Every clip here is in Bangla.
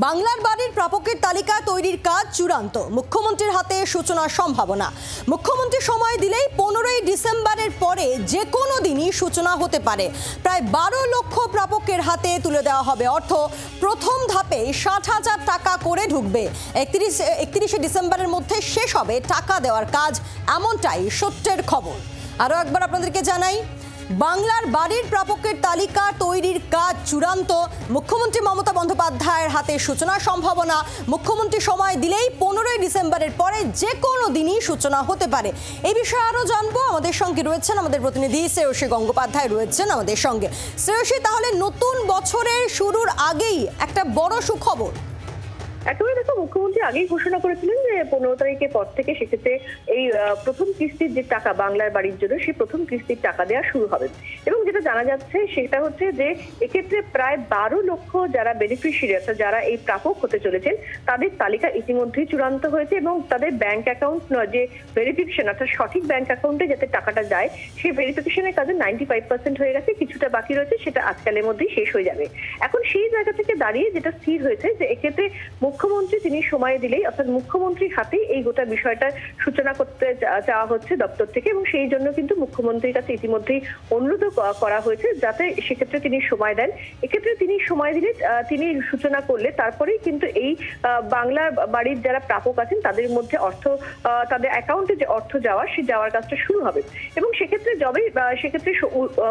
বাংলার বাড়ির প্রাপকের তালিকা তৈরির কাজ চূড়ান্ত, মুখ্যমন্ত্রীর হাতে সূচনার সম্ভাবনা। মুখ্যমন্ত্রী সময় দিলেই 15ই ডিসেম্বরের পরে যে কোনো দিনই সূচনা হতে পারে। প্রায় 12 লক্ষ প্রাপকের হাতে তুলে দেওয়া হবে অর্থ। প্রথম ধাপে 60,000 টাকা করে ঢুকবে। 31শে ডিসেম্বরের মধ্যে শেষ হবে টাকা দেওয়ার কাজ, এমনটাই সত্যের খবর। আরও একবার আপনাদেরকে জানাই, বাংলার বাড়ির প্রাপকের তালিকা তৈরির কাজ চূড়ান্ত, মুখ্যমন্ত্রী মমতা বন্দ্যোপাধ্যায়ের হাতে সূচনার সম্ভাবনা। মুখ্যমন্ত্রী সময় দিলেই 15ই ডিসেম্বরের পরে যে কোনো দিনই সূচনা হতে পারে। এই বিষয়ে আরও জানবো, আমাদের সঙ্গে রয়েছেন আমাদের প্রতিনিধি শ্রেয়সী গঙ্গোপাধ্যায় রয়েছেন আমাদের সঙ্গে। শ্রেয়সী, তাহলে নতুন বছরের শুরুর আগেই একটা বড় সুখবর। একেবারে দেখো, মুখ্যমন্ত্রী আগেই ঘোষণা করেছিলেন যে 15 তারিখের পর থেকে সেক্ষেত্রে এই প্রথম কিস্তির যে টাকা বাংলার বাড়ির জন্য, সেই প্রথম কিস্তির টাকা দেওয়া শুরু হবে। এবং যেটা জানা যাচ্ছে সেটা হচ্ছে যে এক্ষেত্রে প্রায় 12 লক্ষ যারা বেনিফিশিয়ারি, অর্থাৎ যারা এই প্রাপক হতে চলেছেন, তাদের তালিকা ইতিমধ্যেই চূড়ান্ত হয়েছে এবং তাদের ব্যাংক অ্যাকাউন্ট যে ভেরিফিকেশন, অর্থাৎ সঠিক ব্যাংক অ্যাকাউন্টে যাতে টাকাটা যায়, সেই ভেরিফিকেশনের কাজে 95% হয়ে গেছে। কিছুটা বাকি রয়েছে, সেটা আজকালের মধ্যেই শেষ হয়ে যাবে। এখন সেই জায়গা থেকে দাঁড়িয়ে যেটা স্থির হয়েছে যে এক্ষেত্রে মুখ্যমন্ত্রী তিনি সময় দিলেই, অর্থাৎ মুখ্যমন্ত্রীর হাতেই এই গোটা বিষয়টার সূচনা করতে চাওয়া হচ্ছে দপ্তর থেকে। এবং সেই জন্য কিন্তু মুখ্যমন্ত্রীর কাছে ইতিমধ্যেই অনুরোধ করা হয়েছে যাতে সেক্ষেত্রে তিনি সময় দেন। এক্ষেত্রে তিনি সময় দিলে, তিনি সূচনা করলে তারপরেই কিন্তু এই বাংলার বাড়ির যারা প্রাপক আছেন তাদের মধ্যে অর্থ, তাদের অ্যাকাউন্টে যে অর্থ যাওয়ার, সেই যাওয়ার কাজটা শুরু হবে। এবং সেক্ষেত্রে সেক্ষেত্রে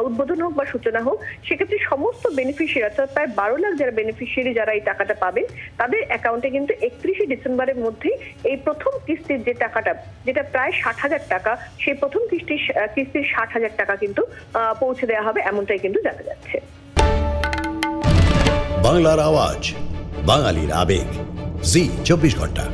উদ্বোধন হোক বা সূচনা হোক, সেক্ষেত্রে সমস্ত বেনিফিশিয়ারি, অর্থাৎ প্রায় 12 লাখ যারা বেনিফিশিয়ারি যারা এই টাকাটা পাবেন, তাদের অ্যাকাউন্টে কিন্তু 31শে ডিসেম্বরের মধ্যেই এই প্রথম কিস্তির যে টাকাটা, যেটা প্রায় 60,000 টাকা, সেই প্রথম কিস্তির 60,000 টাকা কিন্তু পৌঁছে দেওয়া হবে, এমনটাই কিন্তু জানা যাচ্ছে। বাংলার আওয়াজ, বাঙালির আবেগ, জি 24 ঘন্টা।